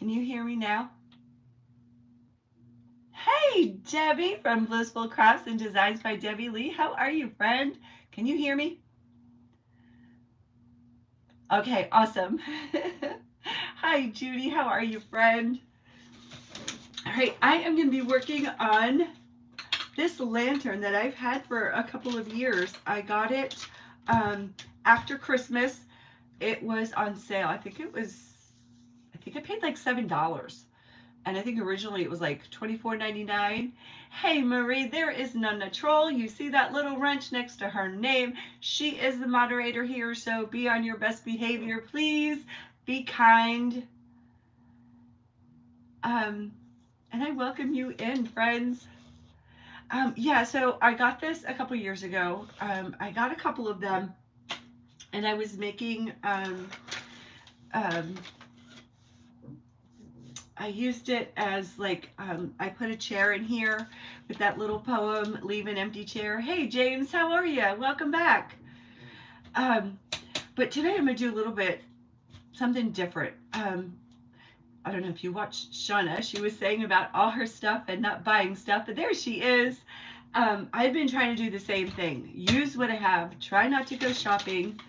Can you hear me now? Hey, Debbie from Blissful Crafts and Designs by Debbie Lee. How are you, friend? Can you hear me? Okay, awesome. Hi, Judy. How are you, friend? All right, I am going to be working on this lantern that I've had for a couple of years. I got it after Christmas. It was on sale. I think I paid like $7. And I think originally it was like $24.99. Hey Marie, there is Nonna Troll. You see that little wrench next to her name. She is the moderator here, so be on your best behavior, please. Be kind. And I welcome you in, friends. Yeah, so I got this a couple years ago. I got a couple of them, and I was making um, I used it as like, I put a chair in here with that little poem, Leave an Empty Chair. Hey, James, how are you? Welcome back. But today I'm going to do a little bit something different. I don't know if you watched Shauna. She was saying about all her stuff and not buying stuff, but there she is. I've been trying to do the same thing. Use what I have. Try not to go shopping.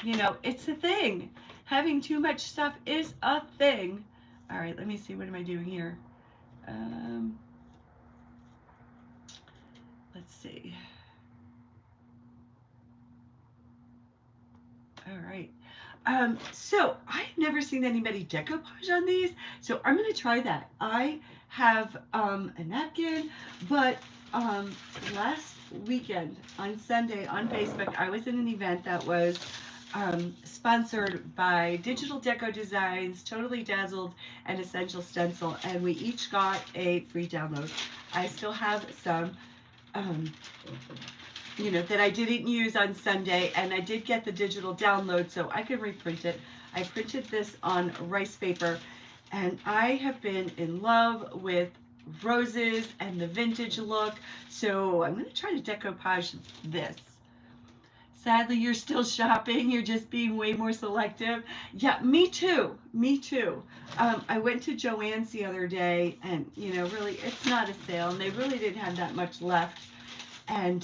You know, it's a thing. Having too much stuff is a thing. All right, let me see. What am I doing here? Let's see. All right. So I've never seen anybody decoupage on these, so I'm going to try that. I have a napkin, but last weekend on Sunday on Facebook, I was in an event that was sponsored by Digital Deco Designs, Totally Dazzled, and Essential Stencil, and we each got a free download. I still have some, you know, that I didn't use on Sunday, and I did get the digital download so I could reprint it. I printed this on rice paper, and I have been in love with roses and the vintage look, so I'm going to try to decoupage this. Sadly, you're still shopping. You're just being way more selective. Yeah, me too. Me too. I went to Joann's the other day, and you know, really, it's not a sale, and they really didn't have that much left. And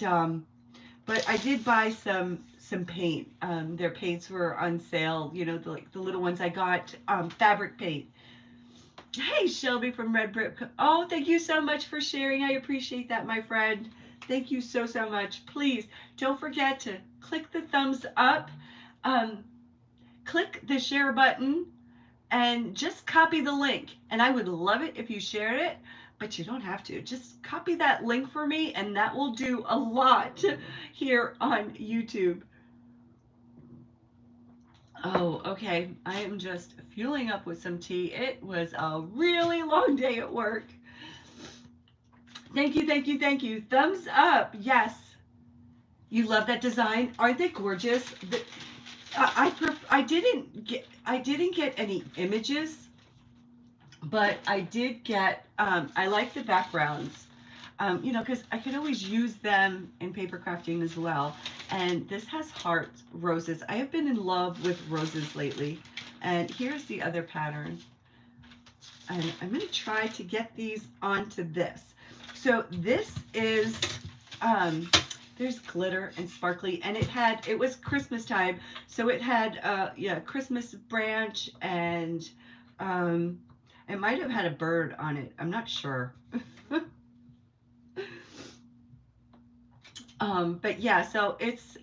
but I did buy some paint. Their paints were on sale. You know, like the little ones I got, fabric paint. Hey, Shelby from Red Brick. Oh, thank you so much for sharing. I appreciate that, my friend. Thank you so, so much. Please don't forget to click the thumbs up, click the share button, and just copy the link. And I would love it if you shared it, but you don't have to. Just copy that link for me, and that will do a lot here on YouTube. Oh, okay. I am just fueling up with some tea. It was a really long day at work. Thank you, thank you, thank you. Thumbs up. Yes. You love that design? Aren't they gorgeous? I didn't get any images, but I did get, I like the backgrounds, you know, because I could always use them in paper crafting as well. And this has heart roses. I have been in love with roses lately. And here's the other pattern. And I'm going to try to get these onto this. So this is, there's glitter and sparkly, and it was Christmas time, so it had, yeah, Christmas branch, and it might have had a bird on it. I'm not sure. But yeah, so it's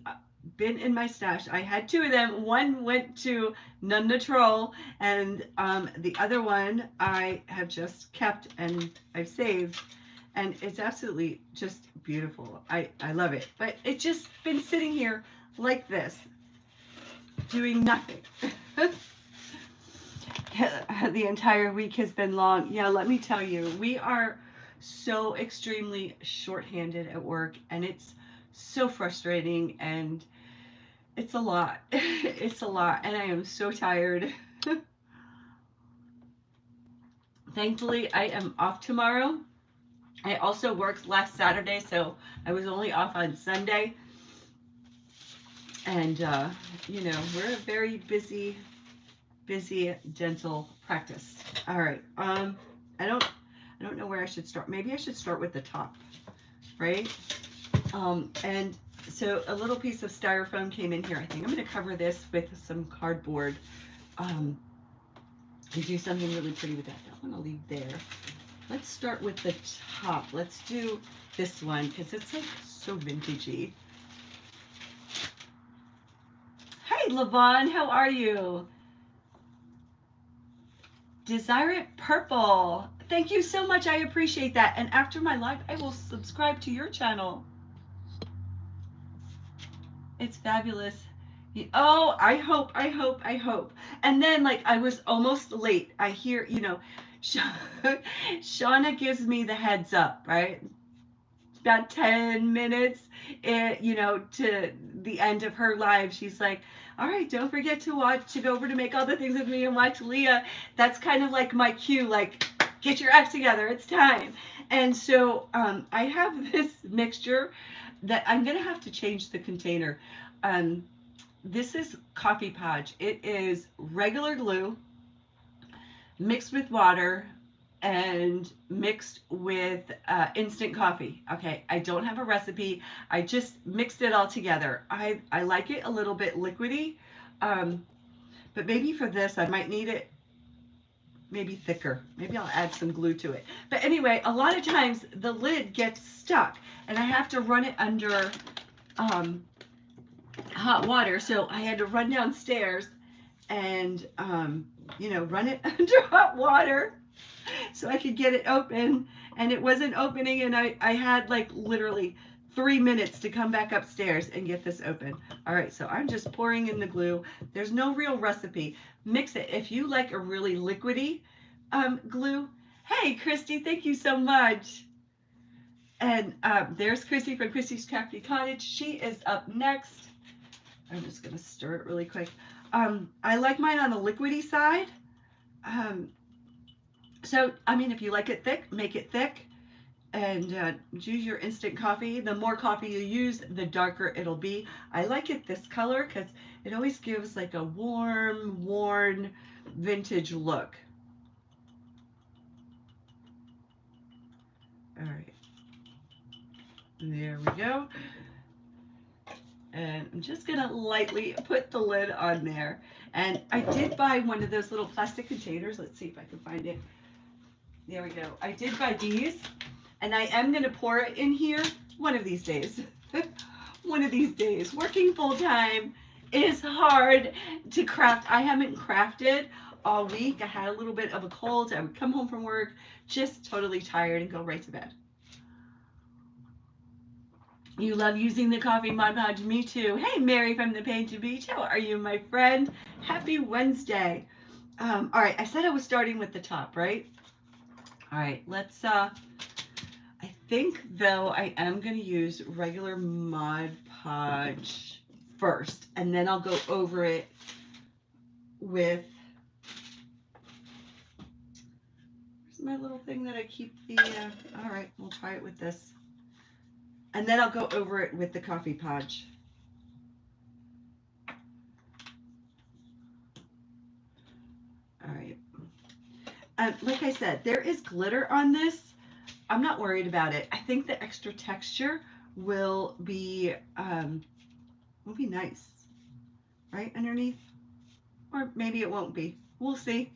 been in my stash. I had two of them. One went to Nonna Troll, and the other one I have just kept and I've saved. And it's absolutely just beautiful. I love it. But it's just been sitting here like this, doing nothing. The entire week has been long. Yeah, let me tell you, we are so extremely short-handed at work, and it's so frustrating, and it's a lot. It's a lot, and I am so tired. Thankfully, I am off tomorrow. I also worked last Saturday, so I was only off on Sunday. And, you know, we're a very busy busy dental practice. All right. I don't know where I should start. Maybe I should start with the top, right? And so a little piece of styrofoam came in here. I think I'm going to cover this with some cardboard and do something really pretty with that. That one I'll leave there. Let's start with the top. Let's do this one because it's like so vintagey. Hey, Levon, how are you? Desire It Purple. Thank you so much. I appreciate that. And after my live, I will subscribe to your channel. It's fabulous. Oh, I hope. And then, like, I was almost late. I hear, you know, Shauna gives me the heads up, right? About 10 minutes, you know, to the end of her live. She's like, all right, don't forget to go over to Make All the Things With Me and watch Leah. That's kind of like my cue, like, get your act together. It's time. And so I have this mixture that I'm going to have to change the container. This is coffee Podge. It is regular glue mixed with water and mixed with instant coffee. Okay, I don't have a recipe. I just mixed it all together. I like it a little bit liquidy, but maybe for this I might need it maybe thicker. Maybe I'll add some glue to it. But anyway, a lot of times the lid gets stuck and I have to run it under hot water. So I had to run downstairs and, you know, run it under hot water so I could get it open. And it wasn't opening. And I had like literally 3 minutes to come back upstairs and get this open. All right, so I'm just pouring in the glue. There's no real recipe. Mix it. If you like a really liquidy glue. Hey, Kristy, thank you so much. And there's Kristy from Kristy's Crafty Cottage. She is up next. I'm just going to stir it really quick. I like mine on the liquidy side. So, I mean, if you like it thick, make it thick. And use your instant coffee. The more coffee you use, the darker it'll be. I like it this color because it always gives like a warm, worn, vintage look. All right. There we go. And I'm just going to lightly put the lid on there. And I did buy one of those little plastic containers. Let's see if I can find it. There we go. I did buy these. And I am going to pour it in here one of these days. One of these days. Working full time is hard to craft. I haven't crafted all week. I had a little bit of a cold. I would come home from work just totally tired and go right to bed. You love using the coffee Mod Podge. Me too. Hey, Mary from the Painted Beach. How are you, my friend? Happy Wednesday. All right, I said I was starting with the top, right? All right, let's, I think, though, I am going to use regular Mod Podge first, and then I'll go over it with, where's my little thing that I keep the, all right, we'll try it with this. And then I'll go over it with the coffee Podge. All right. Like I said, there is glitter on this. I'm not worried about it. I think the extra texture will be nice, right, underneath. Or maybe it won't be. We'll see.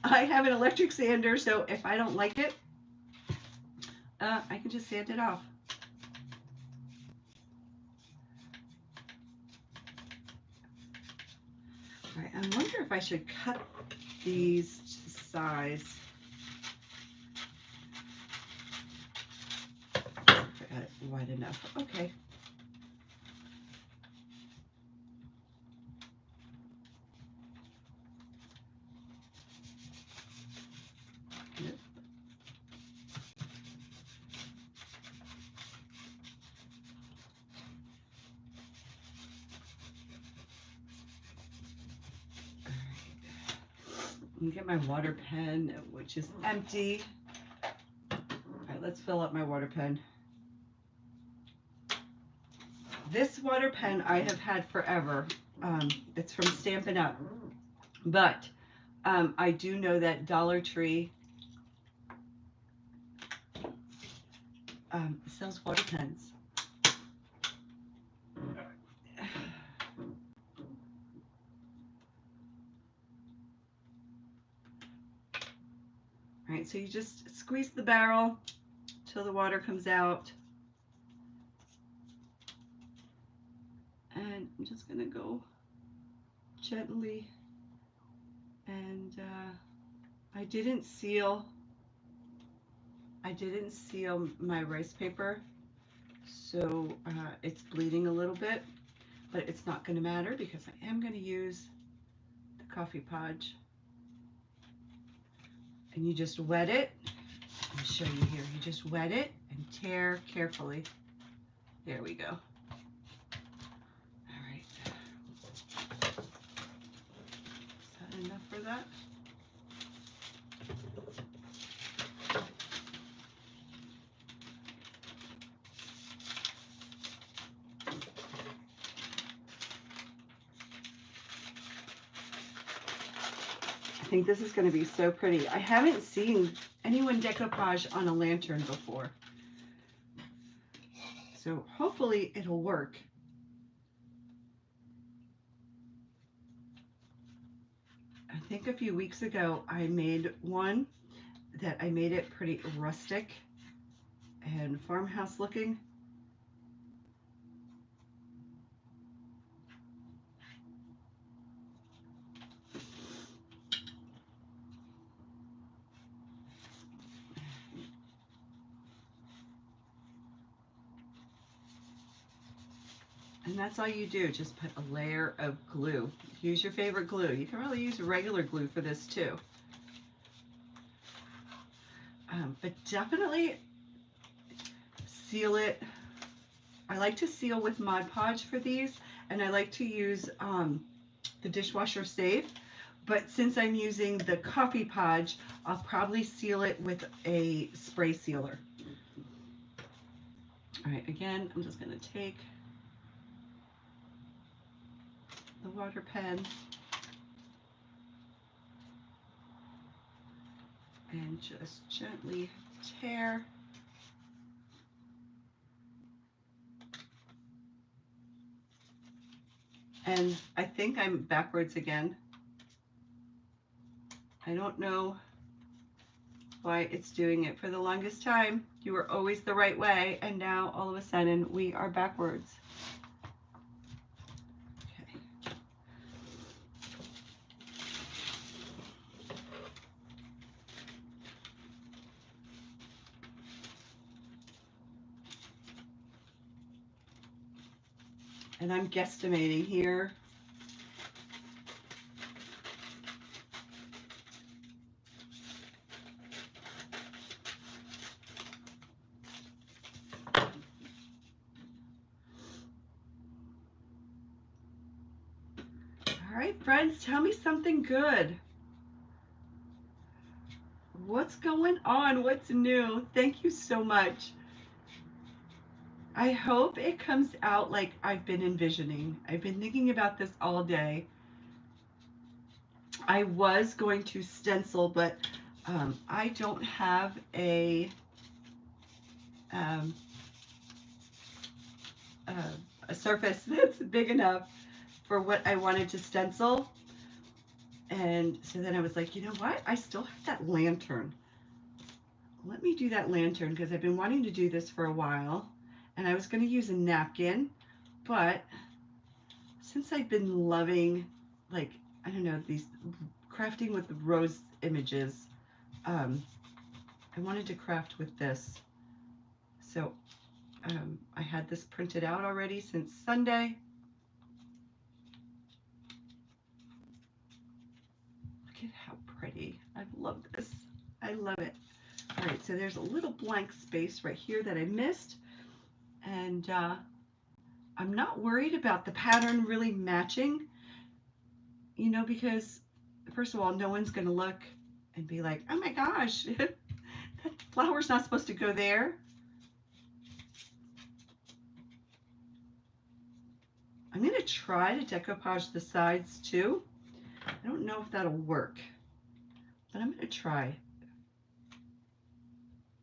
I have an electric sander, so if I don't like it, I can just sand it off. All right, I wonder if I should cut these to size. I got it wide enough. Okay. Yep. Get my water pen, which is empty. All right, let's fill up my water pen. This water pen I have had forever. It's from Stampin' Up. But I do know that Dollar Tree sells water pens. All right, so you just squeeze the barrel till the water comes out. And I'm just gonna go gently, and I didn't seal my rice paper, so it's bleeding a little bit, but it's not going to matter because I am going to use the coffee podge. And you just wet it. I'll show you here. You just wet it and tear carefully. There we go. All right. Is that enough for that? I think this is going to be so pretty. I haven't seen anyone decoupage on a lantern before, so hopefully it'll work. I think a few weeks ago I made one that I made it pretty rustic and farmhouse looking. And that's all you do, just put a layer of glue. Use your favorite glue. You can really use regular glue for this too. But definitely seal it. I like to seal with Mod Podge for these, and I like to use the dishwasher safe. But since I'm using the coffee podge, I'll probably seal it with a spray sealer. All right, again, I'm just going to take the water pen and just gently tear. And I think I'm backwards again. I don't know why it's doing it. For the longest time, you were always the right way, and now all of a sudden we are backwards. Okay. And I'm guesstimating here. All right, friends, tell me something good. What's going on? What's new? Thank you so much. I hope it comes out like I've been envisioning. I've been thinking about this all day. I was going to stencil, but I don't have a surface that's big enough for what I wanted to stencil. And so then I was like, you know what? I still have that lantern. Let me do that lantern because I've been wanting to do this for a while. And I was going to use a napkin, but since I've been loving, like, I don't know, these crafting with rose images, I wanted to craft with this. So I had this printed out already since Sunday. Look at how pretty. I love this. I love it. All right, so there's a little blank space right here that I missed. And I'm not worried about the pattern really matching, you know, because first of all, no one's going to look and be like, oh my gosh, that flower's not supposed to go there. I'm going to try to decoupage the sides too, I don't know if that'll work, but I'm going to try.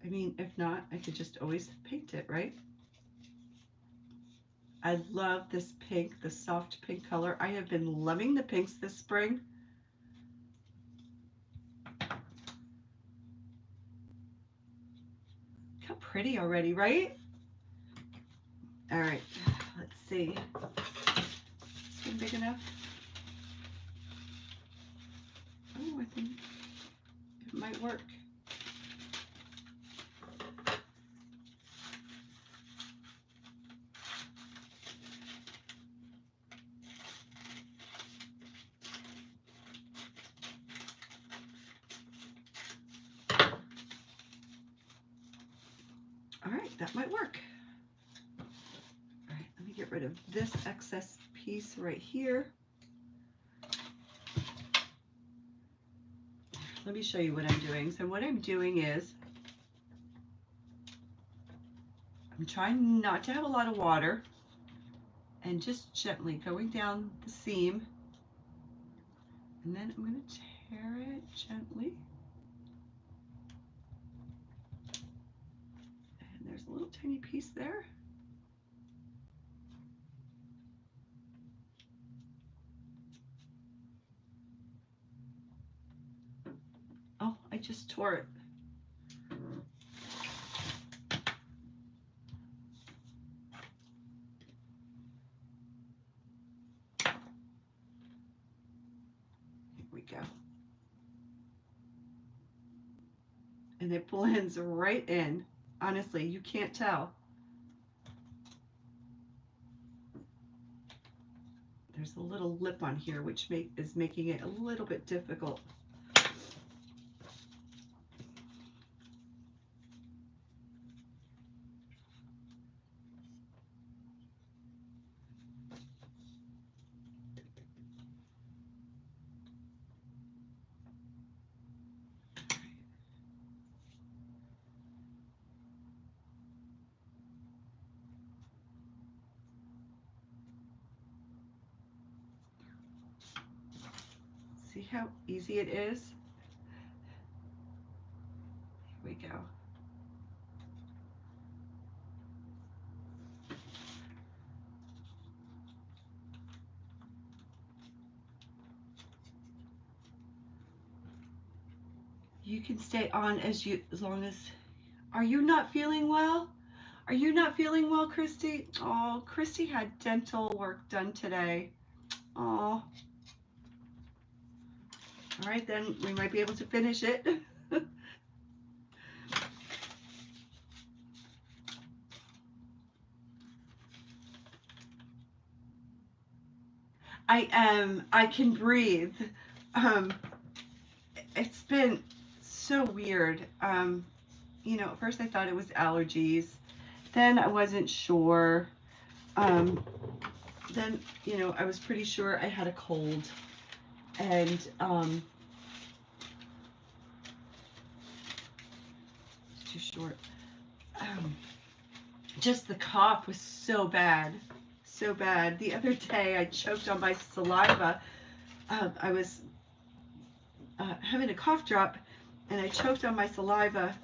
I mean, if not, I could just always paint it, right? I love this pink, the soft pink color. I have been loving the pinks this spring. How pretty already, right? All right, let's see. Is this big enough? Oh, I think it might work. All right, that might work. All right, let me get rid of this excess piece right here. Let me show you what I'm doing. So what I'm doing is I'm trying not to have a lot of water and just gently going down the seam. And then I'm going to tear it gently. And there's a little tiny piece there. Oh, I just tore it. Here we go. And it blends right in. Honestly, you can't tell. There's a little lip on here which is making it a little bit difficult. See how easy it is? Here we go. You can stay on as long as. Are you not feeling well? Are you not feeling well, Kristy? Oh, Kristy had dental work done today. Oh. All right, then we might be able to finish it. I can breathe. It's been so weird. You know, at first I thought it was allergies. Then I wasn't sure. Then, you know, I was pretty sure I had a cold. And it's too short. Just the cough was so bad. So bad. The other day I choked on my saliva. I was having a cough drop and I choked on my saliva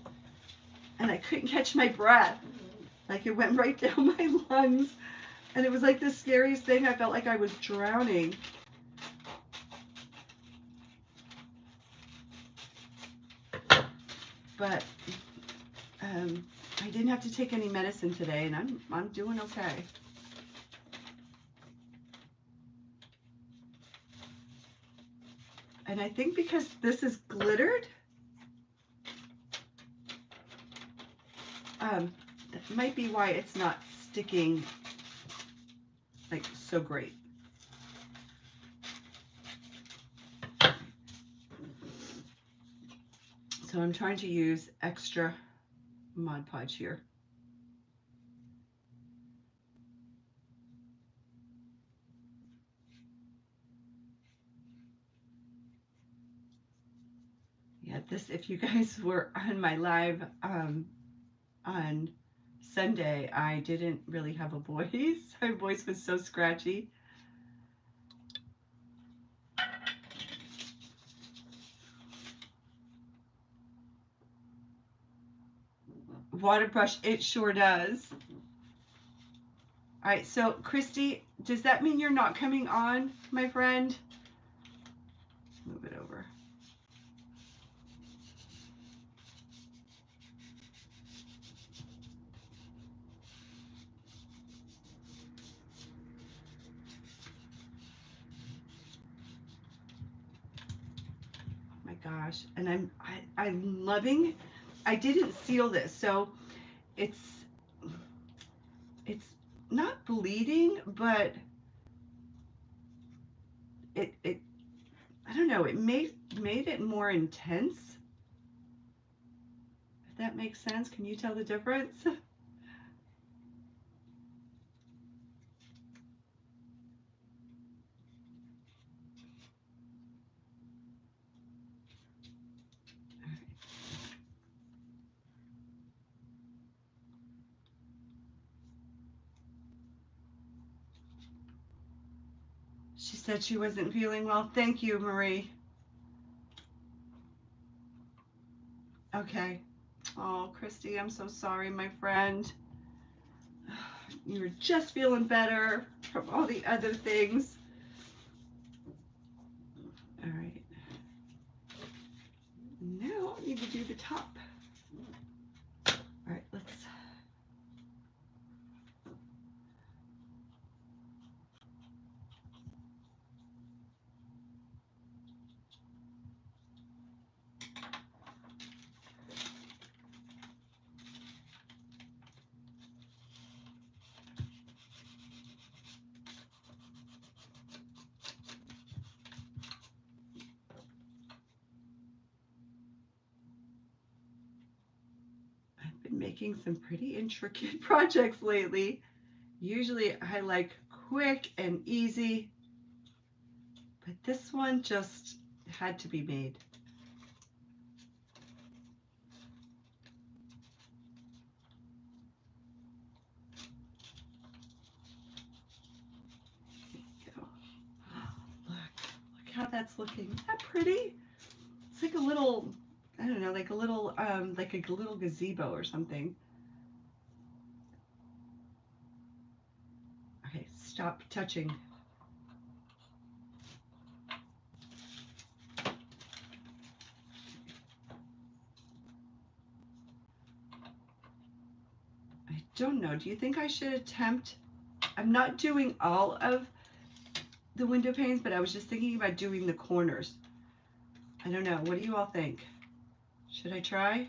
and I couldn't catch my breath. Like it went right down my lungs and it was like the scariest thing. I felt like I was drowning. But I didn't have to take any medicine today and I'm doing okay. And I think because this is glittered, that might be why it's not sticking like so great. So I'm trying to use extra Mod Podge here. Yeah, this, if you guys were on my live on Sunday, I didn't really have a voice. My voice was so scratchy. water brush. It sure does. All right, so Kristy, does that mean you're not coming on, my friend? Move it over. Oh my gosh, and I'm loving. I didn't seal this, so it's it's not bleeding, but it I don't know. It made it more intense. If that makes sense, can you tell the difference? She said she wasn't feeling well. Thank you, Marie. Okay. Oh, Kristy, I'm so sorry, my friend. You were just feeling better from all the other things. All right. Now I need to do the top. All right, let's. I've been making some pretty intricate projects lately. Usually I like quick and easy, but this one just had to be made. Look how that's looking. Isn't that pretty? It's like a little, I don't know, like a little gazebo or something. Okay, stop touching. I don't know. Do you think I should attempt? I'm not doing all of the window panes, but I was just thinking about doing the corners. I don't know. What do you all think? Should I try?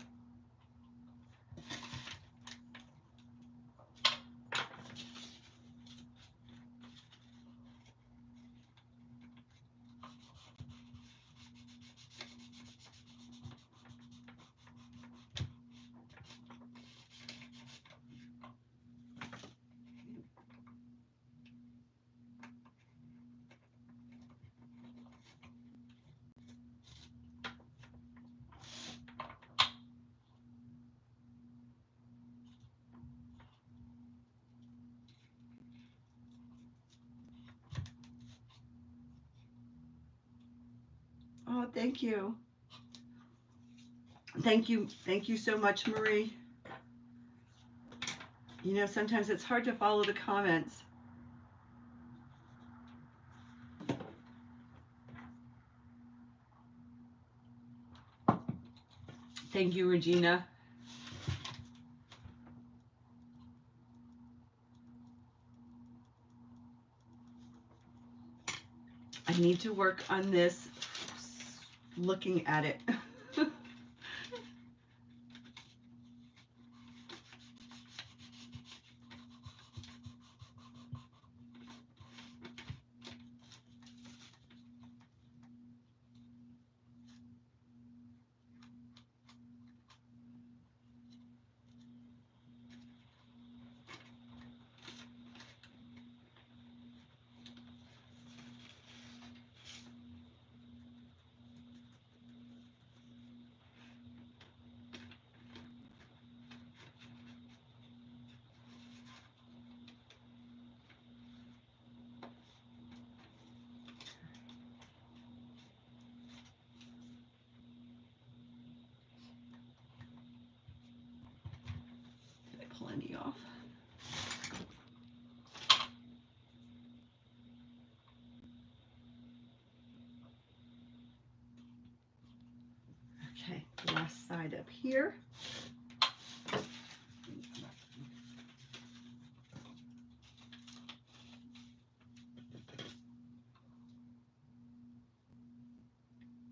Oh, thank you. Thank you. Thank you so much, Marie. You know, sometimes it's hard to follow the comments. Thank you, Regina. I need to work on this looking at it. last side up here.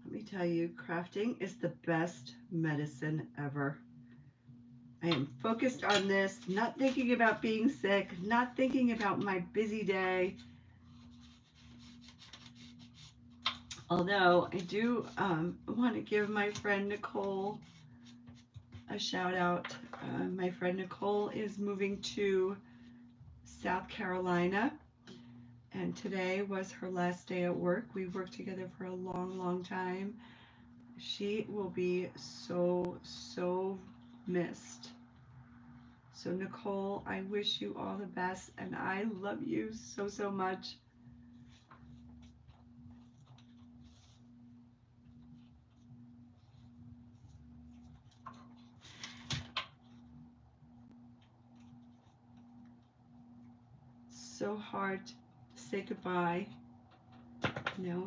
Let me tell you, crafting is the best medicine ever. I am focused on this, not thinking about being sick, not thinking about my busy day. Although I do want to give my friend Nicole a shout out. My friend Nicole is moving to South Carolina, and today was her last day at work. We worked together for a long, long time. She will be so, so missed. So Nicole, I wish you all the best, and I love you so, so much. So hard to say goodbye. You know,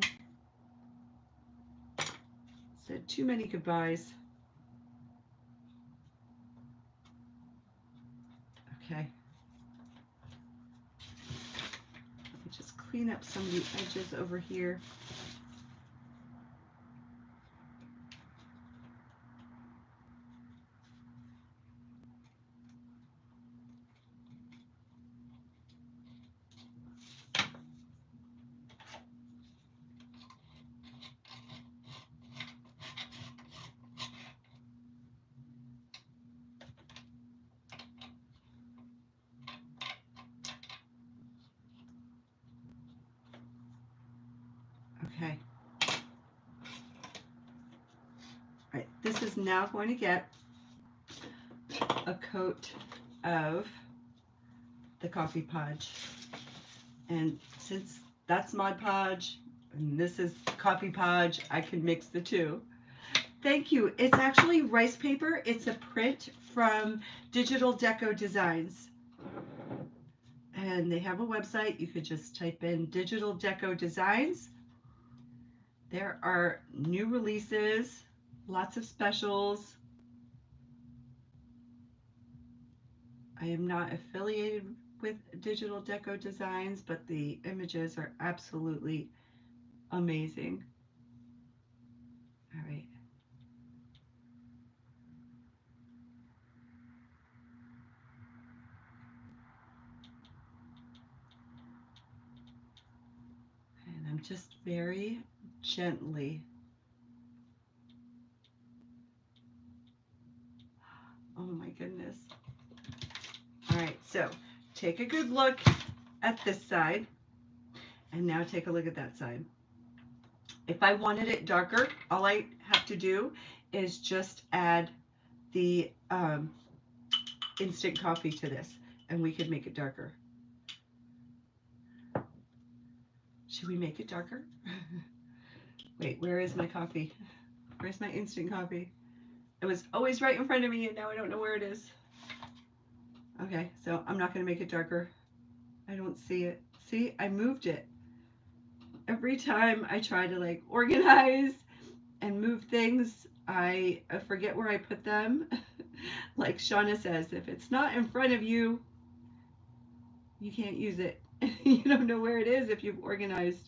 said too many goodbyes. Okay. Let me just clean up some of the edges over here. Okay. All right, this is now going to get a coat of the coffee Podge. And since that's Mod Podge and this is coffee Podge, I can mix the two. Thank you. It's actually rice paper. It's a print from Digital Deco Designs. And they have a website. You could just type in Digital Deco Designs. There are new releases, lots of specials. I am not affiliated with Digital Deco Designs, but the images are absolutely amazing. All right. And I'm just very gently. Oh my goodness. All right, so take a good look at this side, and now take a look at that side. If I wanted it darker, all I have to do is just add the instant coffee to this, and we could make it darker. Should we make it darker? Wait, where is my coffee? Where's my instant coffee? It was always right in front of me, and now I don't know where it is. Okay, so I'm not going to make it darker. I don't see it. See, I moved it. Every time I try to like organize and move things, I forget where I put them. Like Shauna says, if it's not in front of you, you can't use it. You don't know where it is if you've organized.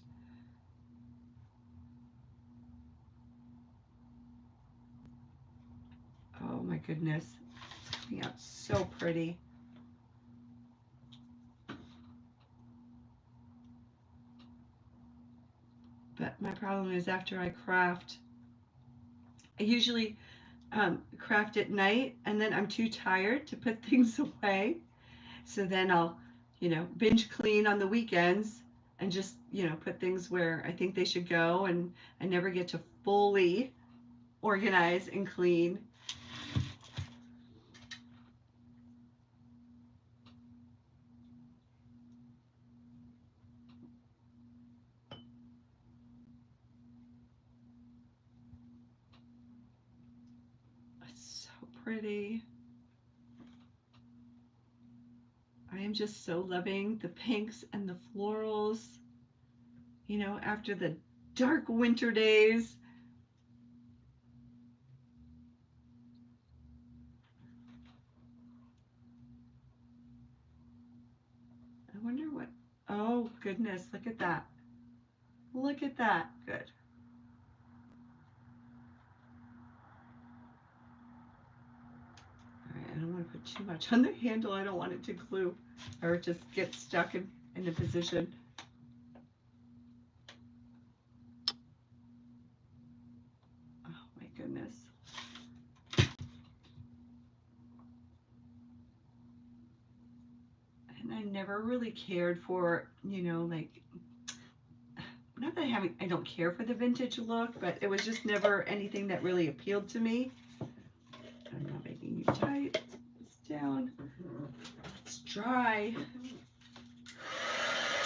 Oh my goodness, it's coming out so pretty. But my problem is after I craft, I usually craft at night, and then I'm too tired to put things away. So then I'll, binge clean on the weekends and just, put things where I think they should go, and I never get to fully organize and clean. It's so pretty. I am just so loving the pinks and the florals, after the dark winter days. Oh goodness, look at that. Look at that. Good. All right, I don't want to put too much on the handle. I don't want it to glue or just get stuck in a position. Oh my goodness. And I never really cared for, you know, like, not that I don't care for the vintage look, but it was just never anything that really appealed to me. I'm not making you tight. It's down. It's dry.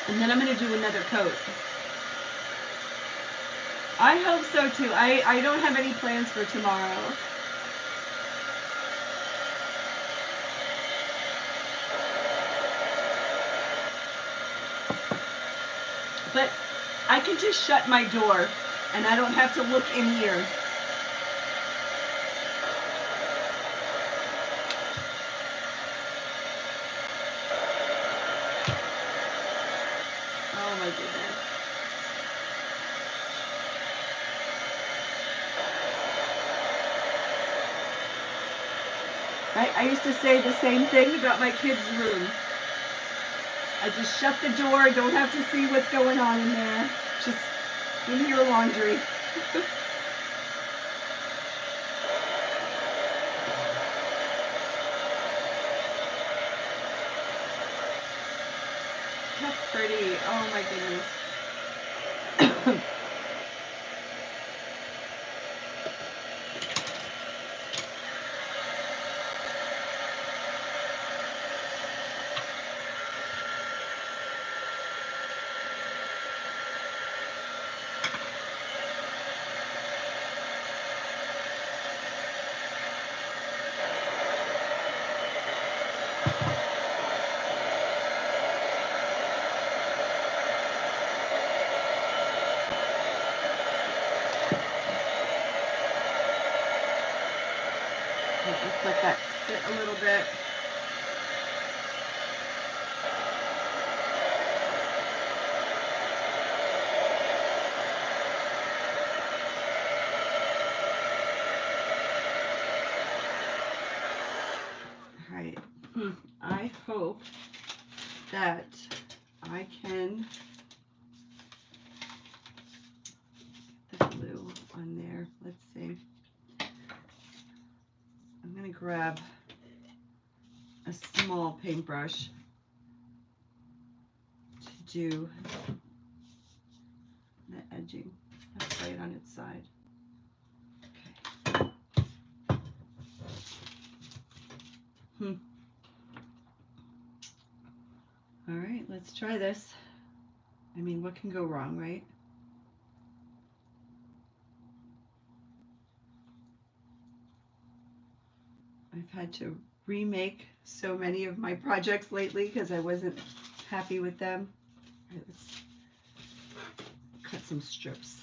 And then I'm going to do another coat. I hope so too. I don't have any plans for tomorrow. But I can just shut my door and I don't have to look in here. Oh my goodness. Right? I used to say the same thing about my kids' room. I just shut the door, don't have to see what's going on in there. Just in your laundry. How pretty. Oh my goodness. Let that sit a little bit. All right. I hope that I can get the glue on there. Let's see. I'm going to grab a small paintbrush to do the edging. Let's lay it on its side. Okay. All right, let's try this. I mean, what can go wrong, right? I've had to remake so many of my projects lately because I wasn't happy with them. All right, let's cut some strips.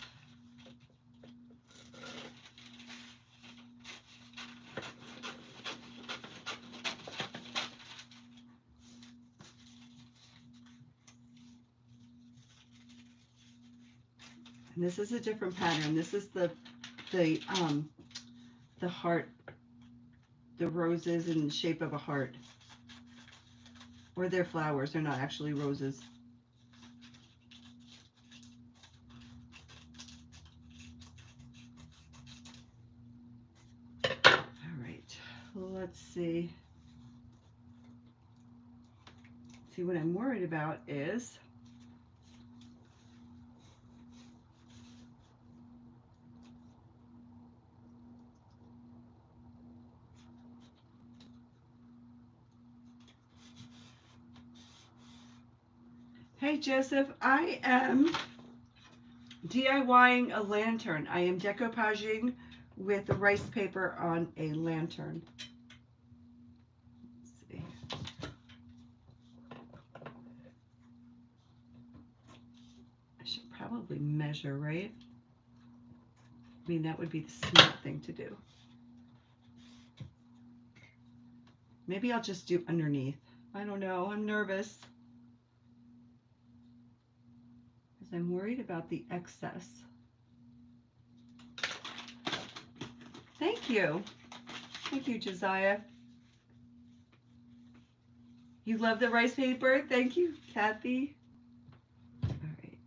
And this is a different pattern. This is the heart, the roses in the shape of a heart. Or they're flowers, they're not actually roses. All right, let's see. See, what I'm worried about is hey Joseph, I am DIYing a lantern. I am decoupaging with the rice paper on a lantern. Let's see. I should probably measure, right? I mean, that would be the smart thing to do. Maybe I'll just do underneath. I don't know. I'm nervous. I'm worried about the excess. Thank you. Thank you, Josiah. You love the rice paper? Thank you, Kathy. All right.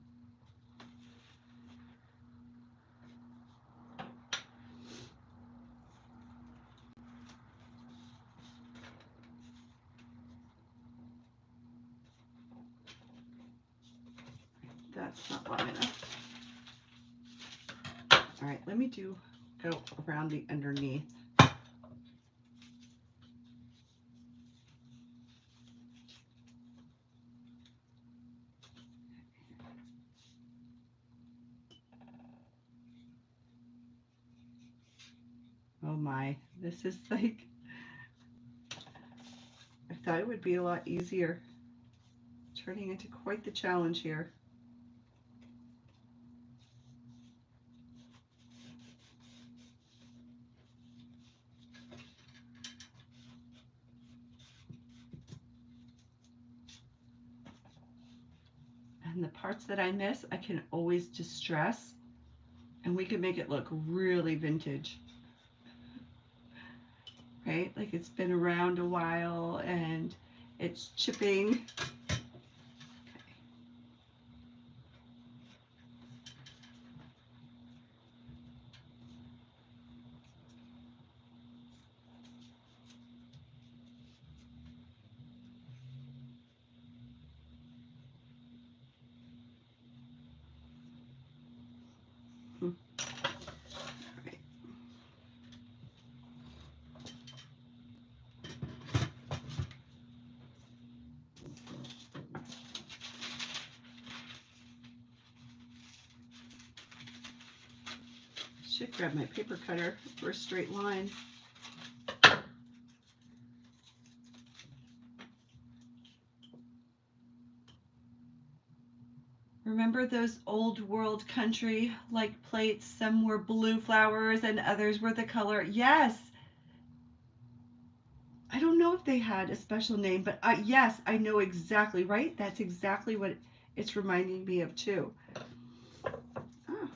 That's not long enough. All right, let me go around the underneath. Oh my, this is like, I thought it would be a lot easier. Turning into quite the challenge here. And the parts that I miss, I can always distress, and we can make it look really vintage. Right? Like it's been around a while and it's chipping. Right. Should grab my paper cutter for a straight line. Remember those old world country like plates? Some were blue flowers and others were the color. Yes. I don't know if they had a special name, but yes, I know exactly, right? That's exactly what it's reminding me of too. Ah.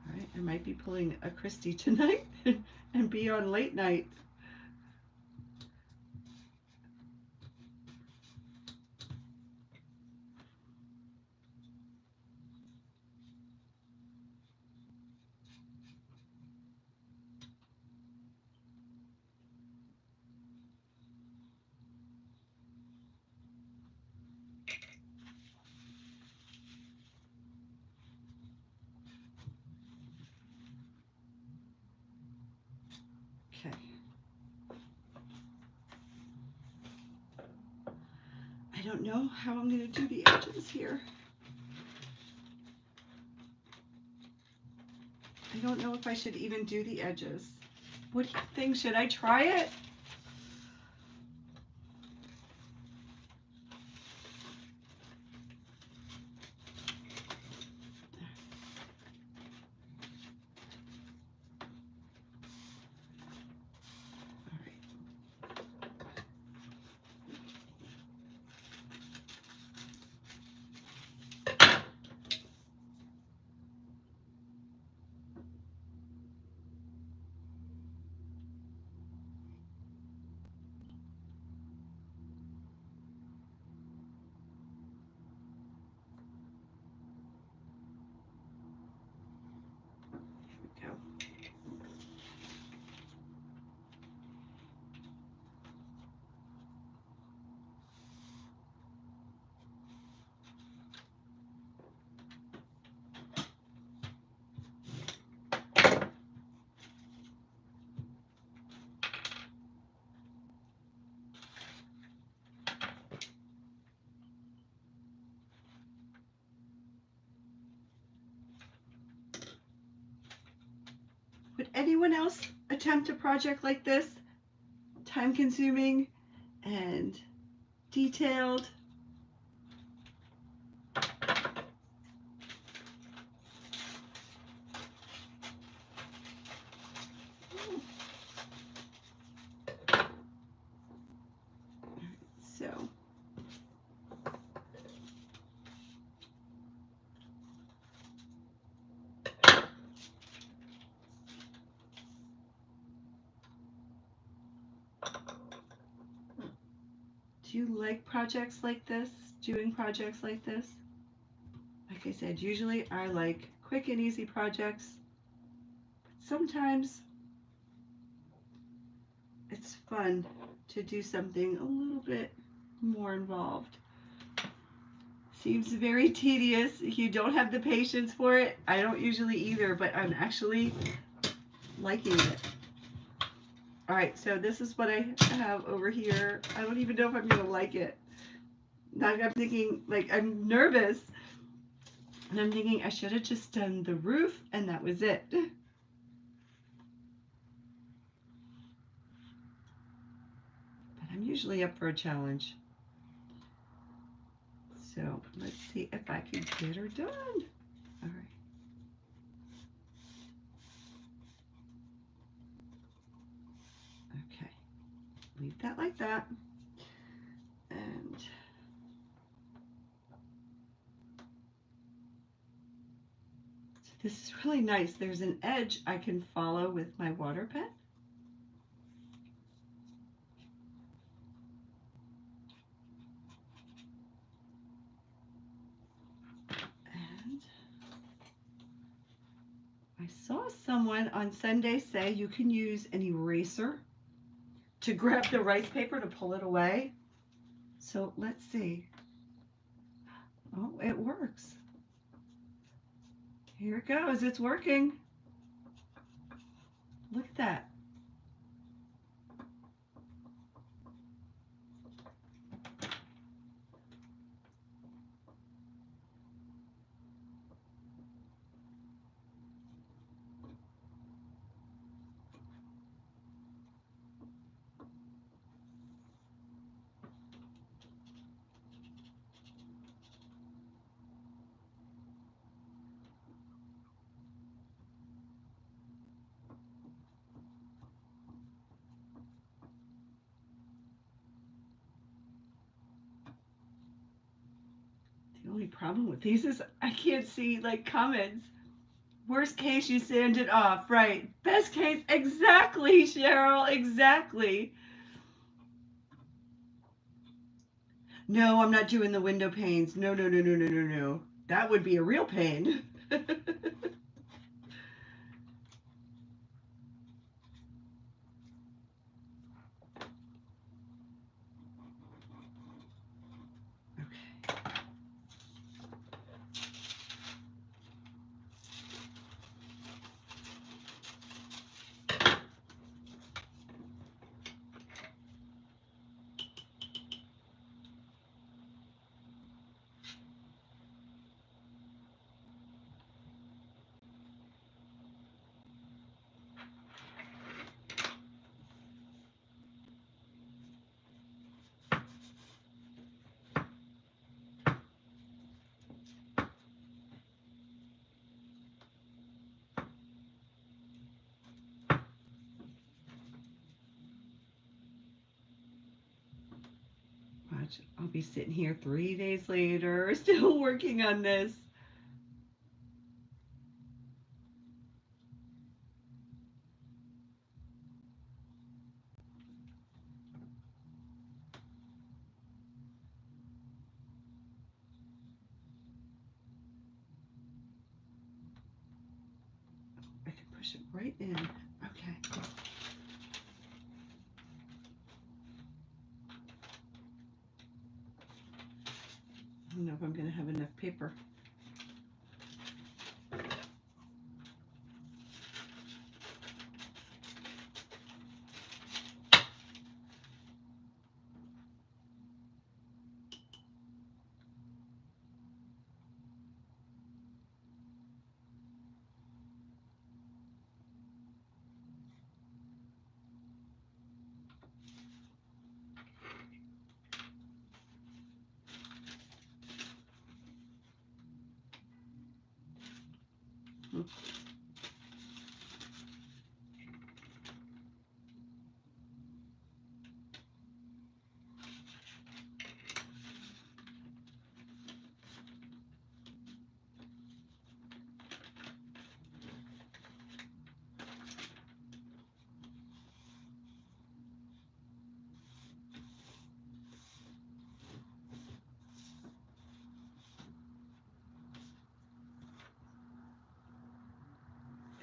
All right, I might be pulling a Kristy tonight and be on late night. Okay. I don't know how I'm going to do the edges here. I don't know if I should even do the edges. What do you think? Should I try it? Would anyone else attempt a project like this? Time consuming and detailed. Do you like projects like this? Doing projects like this? Like I said, usually I like quick and easy projects. Sometimes it's fun to do something a little bit more involved. Seems very tedious. You don't have the patience for it. I don't usually either, but I'm actually liking it. All right, so this is what I have over here. I don't even know if I'm gonna like it. Like I'm thinking, like I'm nervous, and I'm thinking I should have just done the roof, and that was it. But I'm usually up for a challenge. So let's see if I can get her done. All right. Okay. Leave that like that. And so this is really nice. There's an edge I can follow with my water pen. And I saw someone on Sunday say you can use an eraser to grab the rice paper to pull it away. So let's see. Oh, it works. Here it goes. It's working. Look at that. The only problem with these is I can't see like comments. Worst case, you sand it off, right? Best case, exactly, Cheryl, exactly. No, I'm not doing the window panes. No, no, no, no, no, no, no. That would be a real pain. Watch, I'll be sitting here 3 days later, still working on this. I can push it right in. Okay. I don't know if I'm going to have enough paper.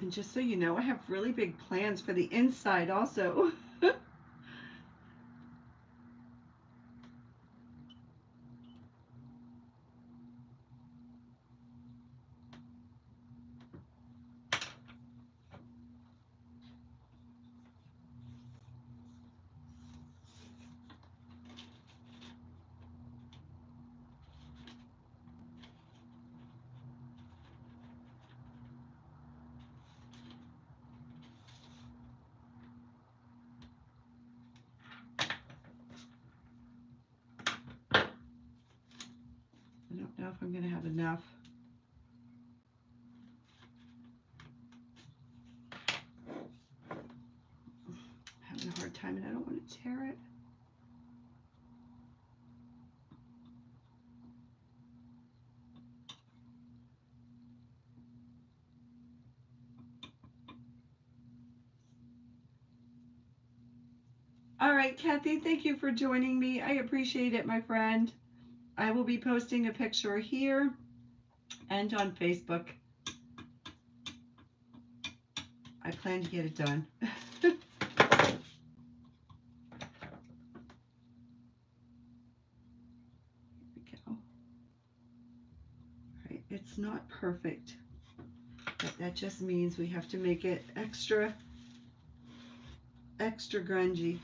And just so you know, I have really big plans for the inside also. I don't know if I'm going to have enough. I'm having a hard time and I don't want to tear it. All right, Kathy, thank you for joining me. I appreciate it, my friend. I will be posting a picture here and on Facebook. I plan to get it done. Here we go. All right, it's not perfect, but that just means we have to make it extra grungy.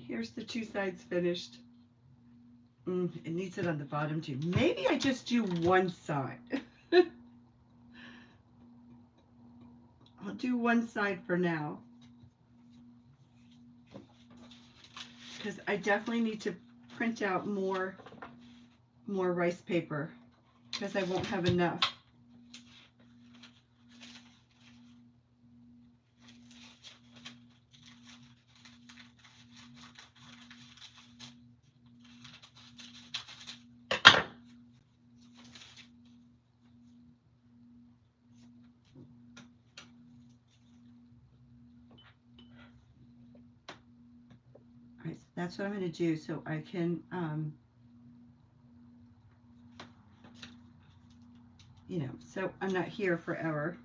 Here's the two sides finished. It needs it on the bottom too. Maybe I just do one side. I'll do one side for now. Because I definitely need to print out more rice paper because I won't have enough. That's what I'm going to do so I can, you know, so I'm not here forever.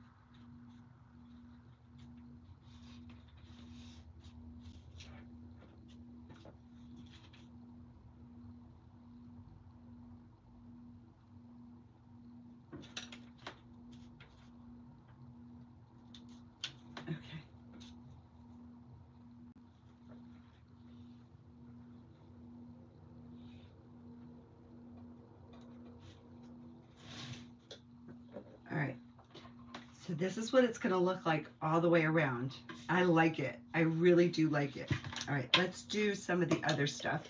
All right, so this is what it's going to look like all the way around. I like it. I really do like it. All right, let's do some of the other stuff.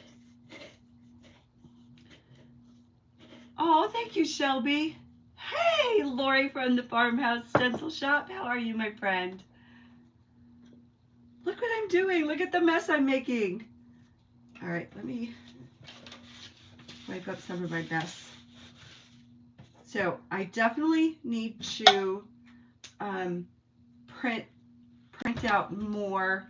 Oh, thank you, Shelby. Hey, Lori from the Farmhouse Stencil Shop. How are you, my friend? Look what I'm doing. Look at the mess I'm making. All right, let me wipe up some of my mess. So I definitely need to print out more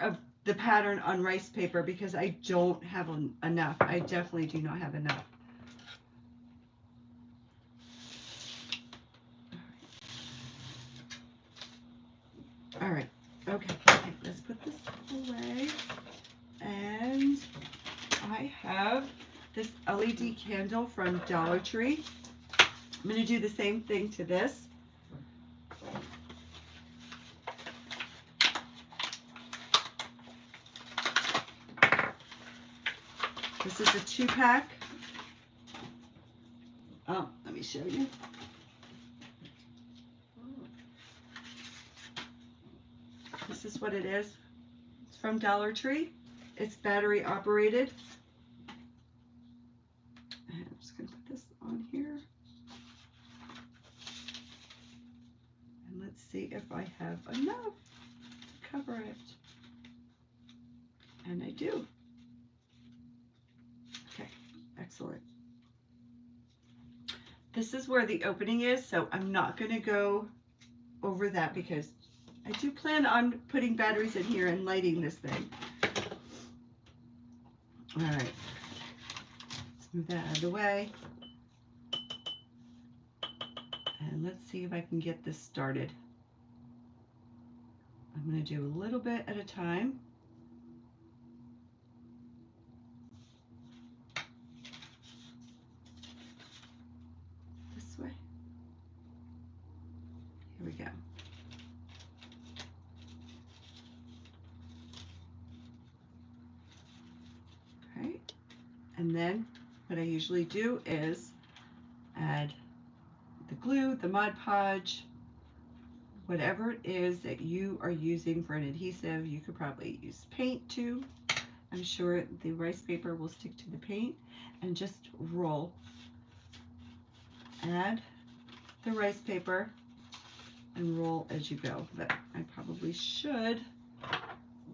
of the pattern on rice paper because I don't have enough. I definitely do not have enough. All right. Okay. Let's put this away. And I have this LED candle from Dollar Tree. I'm going to do the same thing to this. This is a 2-pack. Let me show you. This is what it is. It's from Dollar Tree. It's battery operated. And I'm just going to put this on here. And let's see if I have enough to cover it. And I do. Okay, excellent. This is where the opening is, so I'm not going to go over that because I do plan on putting batteries in here and lighting this thing. All right, let's move that out of the way. And let's see if I can get this started. I'm going to do a little bit at a time. This way. Here we go. Okay. And then what I usually do is add the glue, the Mod Podge, whatever it is that you are using for an adhesive. You could probably use paint too. I'm sure the rice paper will stick to the paint, and just roll. Add the rice paper and roll as you go. But I probably should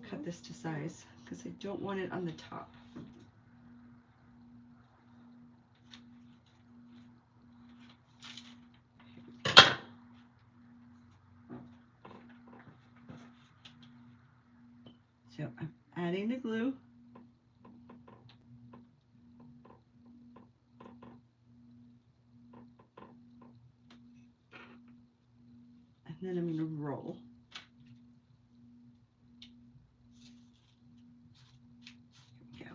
cut this to size because I don't want it on the top. So I'm adding the glue. And then I'm going to roll. Here we go.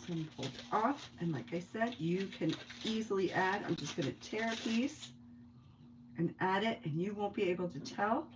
Some pulled off, and like I said, you can easily add. I'm just going to tear a piece and add it, and you won't be able to tell.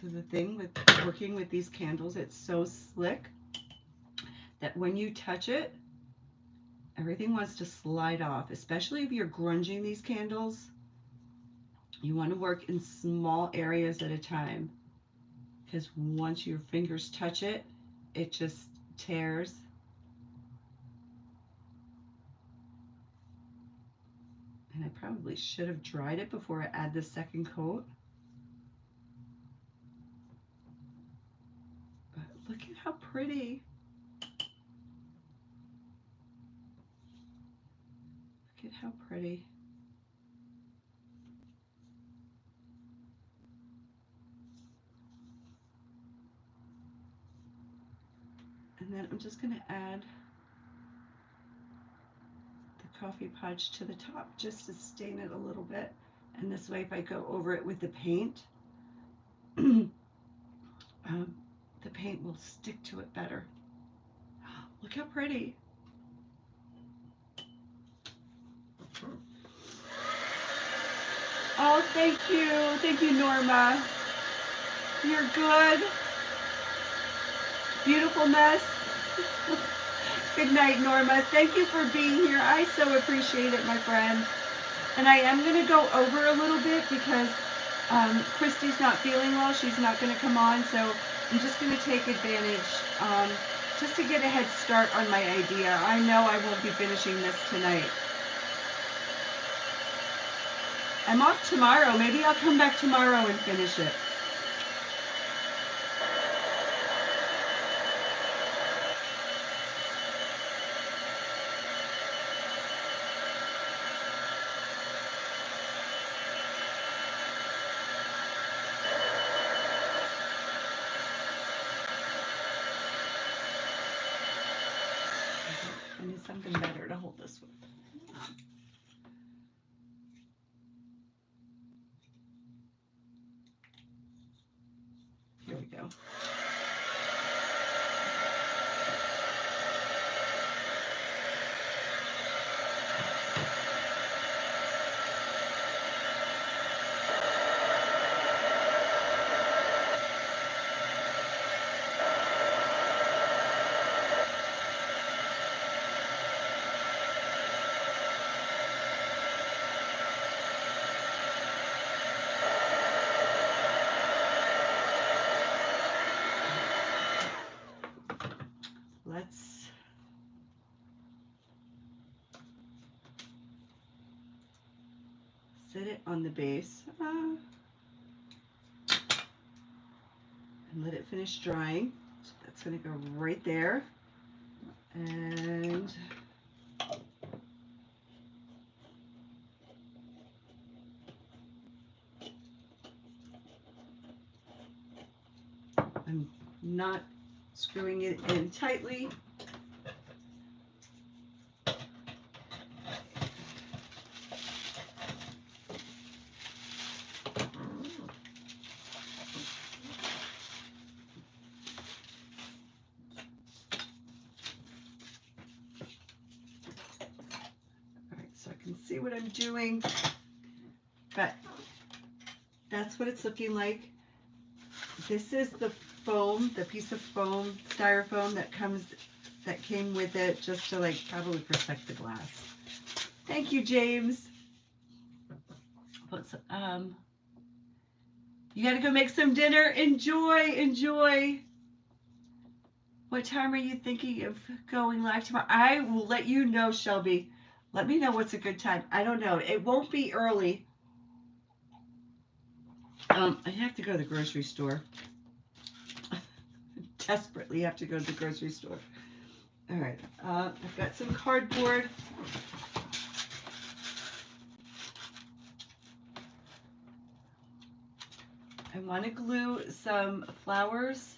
So the thing with working with these candles, it's so slick that when you touch it, everything wants to slide off, especially if you're grunging these candles. You want to work in small areas at a time, because once your fingers touch it, it just tears. And I probably should have dried it before I add the second coat. But look at how pretty. Look at how pretty. And then I'm just going to add the coffee podge to the top just to stain it a little bit. And this way, if I go over it with the paint, the paint will stick to it better. Look how pretty. Oh, thank you. Thank you, Norma. You're good. Beautiful mess. Good night, Norma. Thank you for being here. I so appreciate it, my friend. And I am going to go over a little bit because Kristy's not feeling well. She's not going to come on, so I'm just going to take advantage just to get a head start on my idea. I know I won't be finishing this tonight. I'm off tomorrow. Maybe I'll come back tomorrow and finish it. something better to hold this with. Here we go. Let's set it on the base and let it finish drying. So that's going to go right there. And I'm not screwing it in tightly. See what I'm doing, but that's what it's looking like. This is the foam, the piece of foam, styrofoam that came with it, just to like probably protect the glass. Thank you, James. You gotta go make some dinner. Enjoy. What time are you thinking of going live tomorrow? I will let you know, Shelby. Let me know what's a good time. I don't know. It won't be early. I have to go to the grocery store. Desperately have to go to the grocery store. All right. I've got some cardboard. I want to glue some flowers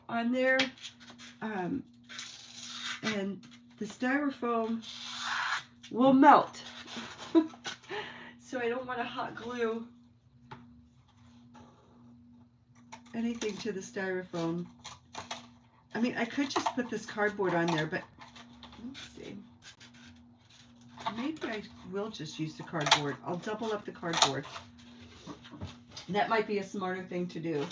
on there. And the styrofoam will melt. So I don't want to hot glue anything to the styrofoam. I mean, I could just put this cardboard on there, but let's see. Maybe I will just use the cardboard. I'll double up the cardboard. That might be a smarter thing to do.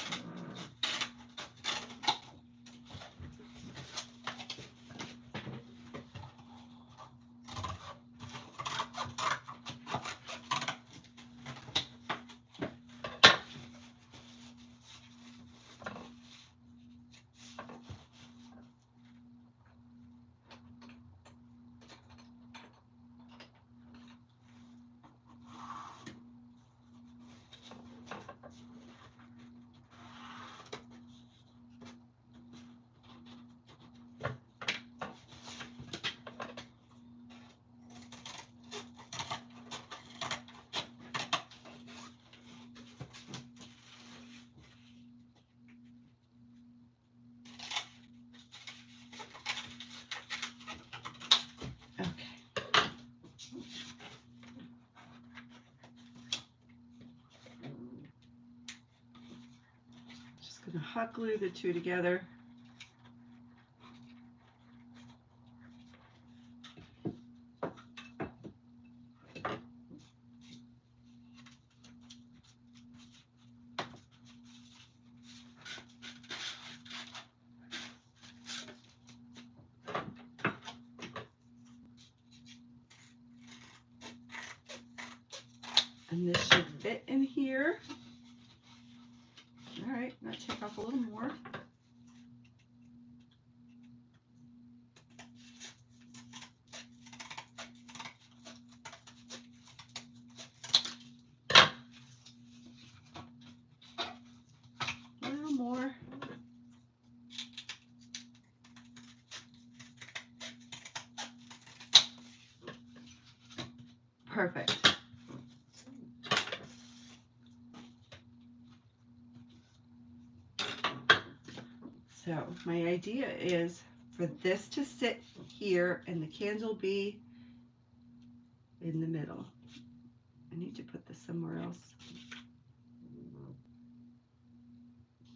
Hot glue the two together. And this should fit in here. All right, now take off a little more. A little more. Perfect. So my idea is for this to sit here and the candle be in the middle. I need to put this somewhere else.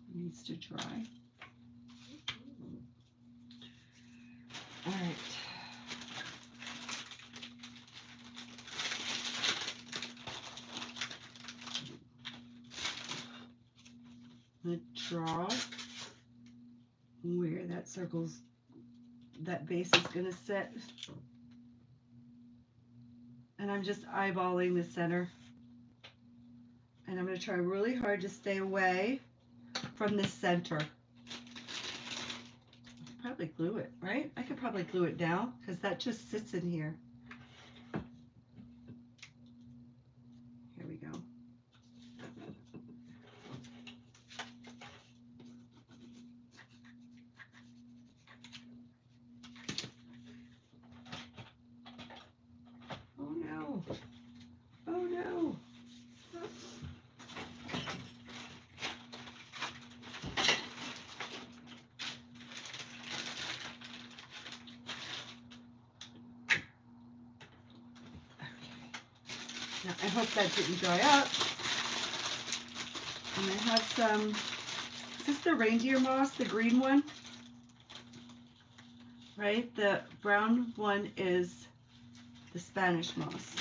It needs to dry. All right. I'm going to draw where that base is going to sit. And I'm just eyeballing the center. And I'm going to try really hard to stay away from the center. Probably glue it, right? I could probably glue it down because that just sits in here. Here we go. Oh no. Oh no. Now, I hope that didn't dry up. And I have some, is this the reindeer moss, the green one? Right? The brown one is the Spanish moss.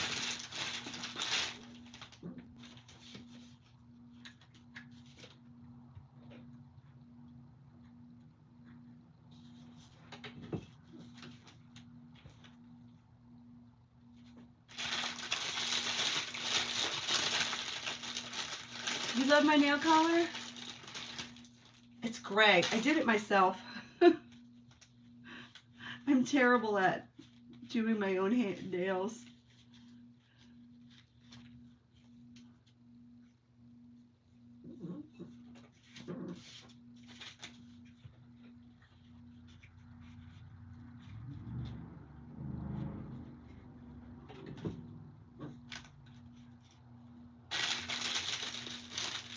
You love my nail color? It's gray. I did it myself. I'm terrible at doing my own nails.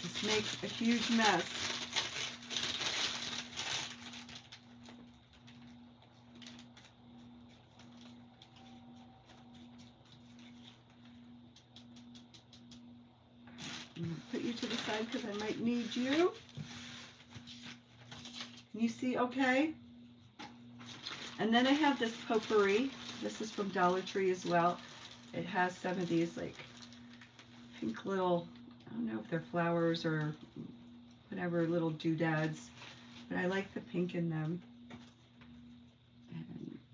This makes a huge mess. I'm going to put you to the side because I might need you. Can you see okay? And then I have this potpourri. This is from Dollar Tree as well. It has some of these like pink little, I don't know if they're flowers or whatever, little doodads, but I like the pink in them. And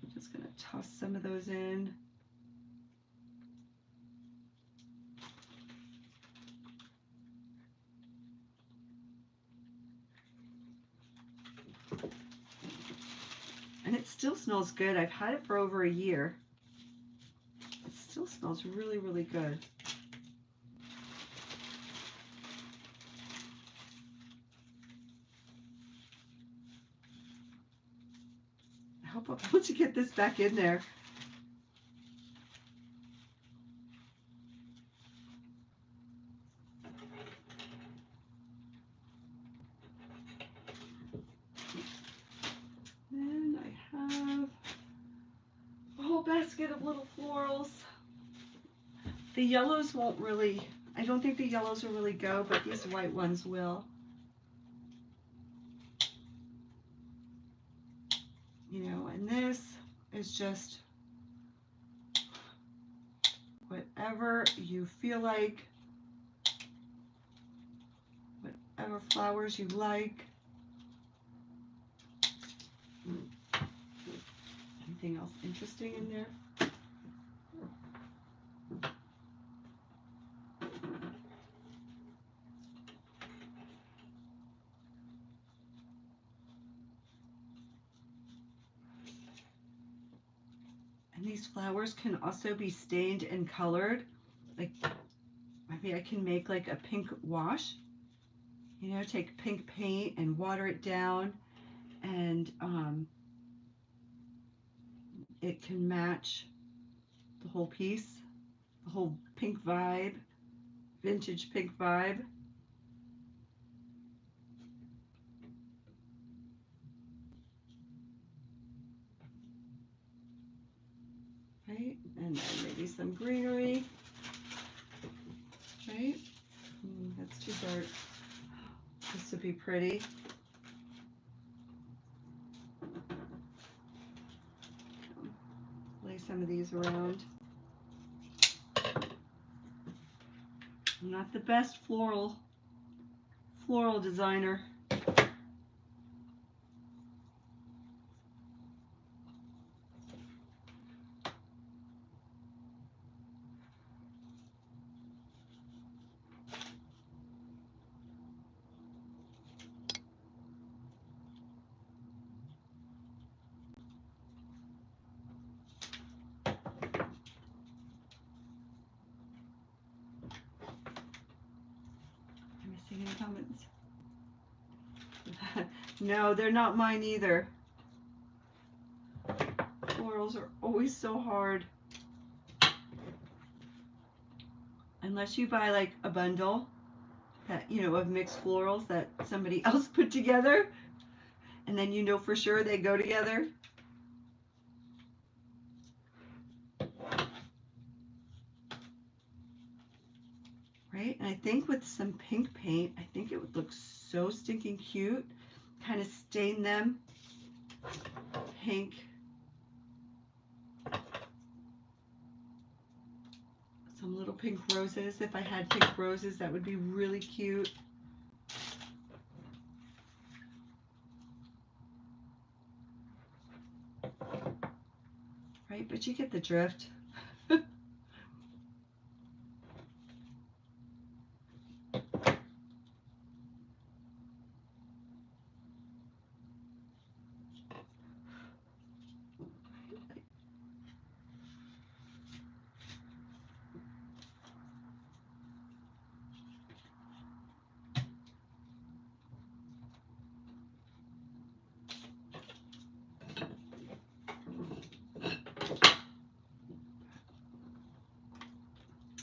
I'm just going to toss some of those in. And it still smells good. I've had it for over a year. It still smells really, really good. I hope I'll be able to get this back in there. Then I have a whole basket of little florals. The yellows won't really, I don't think the yellows will really go, but these white ones will. You know, and this is just whatever you feel like, whatever flowers you like. Anything else interesting in there? And these flowers can also be stained and colored. Like, maybe I can make like a pink wash. You know, take pink paint and water it down, and it can match the whole piece, the whole pink vibe, vintage pink vibe. right? And then maybe some greenery, right? That's too dark. This would be pretty. Lay some of these around. I'm not the best floral designer. Any comments? No, they're not mine either. Florals are always so hard. Unless you buy like a bundle that, you know, of mixed florals that somebody else put together, and then you know for sure they go together. Right? And I think with some pink paint, I think it would look so stinking cute. Kind of stain them pink. Some little pink roses. If I had pink roses, that would be really cute. Right? But you get the drift.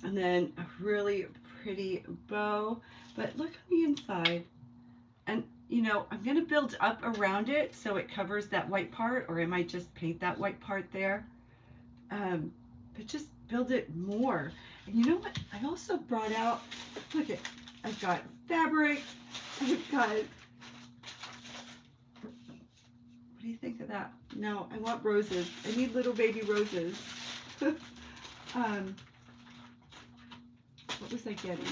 And then a really pretty bow. But look on the inside. And, you know, I'm going to build up around it so it covers that white part, or I might just paint that white part there. But just build it more. And you know what? I also brought out, look at, I've got fabric. I've got, what do you think of that? No, I want roses. I need little baby roses. What was I getting?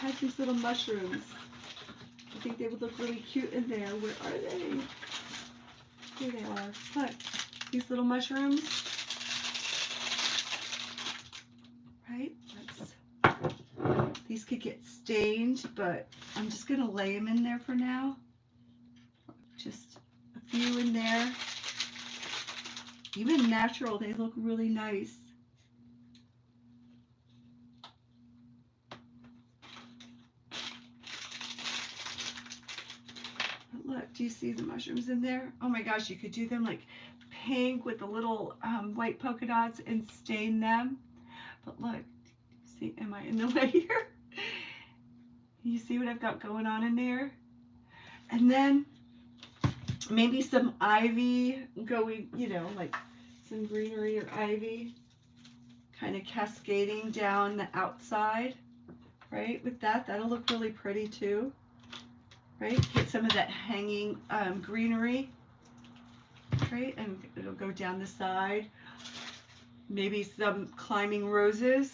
I had these little mushrooms. I think they would look really cute in there. Where are they? Here they are. Look, these little mushrooms. Right? These could get stained, but I'm just going to lay them in there for now. Just a few in there. Even natural, they look really nice. Look, do you see the mushrooms in there? Oh my gosh, you could do them like pink with the little white polka dots and stain them. But look, see, am I in the way here? You see what I've got going on in there? And then maybe some ivy going, you know, like some greenery or ivy kind of cascading down the outside, right? With that, that'll look really pretty too. Right, get some of that hanging greenery, right, and it'll go down the side. Maybe some climbing roses.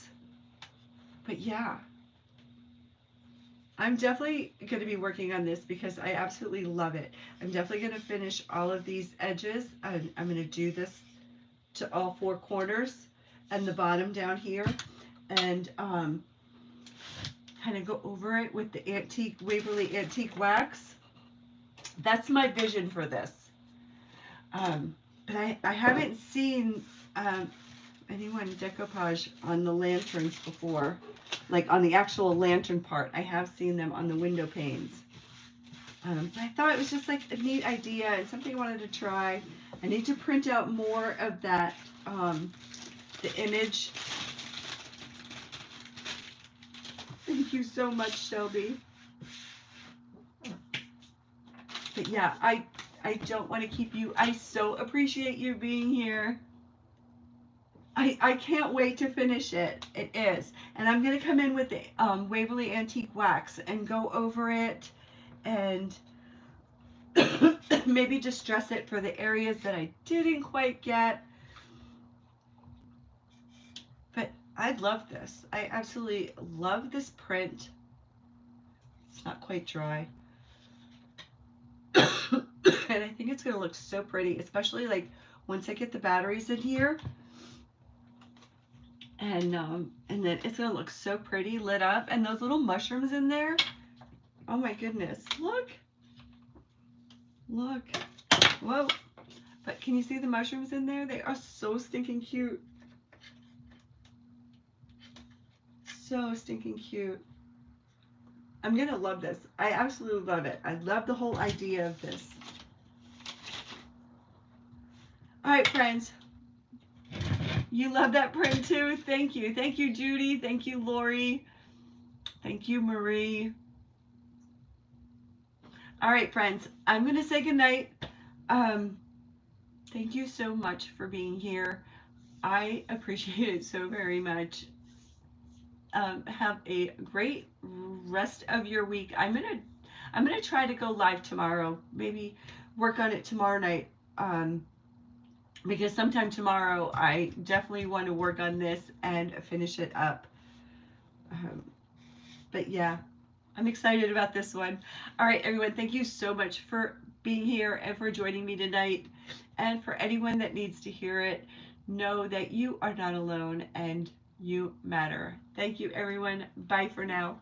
But yeah, I'm definitely going to be working on this because I absolutely love it. I'm definitely going to finish all of these edges. I'm going to do this to all four corners and the bottom down here, and kind of go over it with the antique Waverly antique wax. That's my vision for this. But I haven't seen anyone decoupage on the lanterns before, like on the actual lantern part. I have seen them on the window panes. But I thought it was just like a neat idea and something I wanted to try. I need to print out more of that, the image. Thank you so much, Shelby. But yeah, I don't want to keep you. I so appreciate you being here. I can't wait to finish it. It is. And I'm going to come in with the Waverly Antique Wax and go over it and maybe just dress it for the areas that I didn't quite get. But I love this. I absolutely love this print. It's not quite dry. And I think it's going to look so pretty, especially like once I get the batteries in here. And then it's going to look so pretty lit up. And those little mushrooms in there. Oh my goodness. Look. Look. Whoa. But can you see the mushrooms in there? They are so stinking cute. So stinking cute. I'm going to love this. I absolutely love it. I love the whole idea of this. All right, friends. You love that print too? Thank you. Thank you, Judy. Thank you, Lori. Thank you, Marie. All right, friends. I'm going to say goodnight. Thank you so much for being here. I appreciate it so very much. Have a great rest of your week. I'm gonna try to go live tomorrow. Maybe work on it tomorrow night. Because sometime tomorrow I definitely want to work on this and finish it up. But yeah, I'm excited about this one. All right, everyone, thank you so much for being here and for joining me tonight. And for anyone that needs to hear it, know that you are not alone and you matter. Thank you, everyone. Bye for now.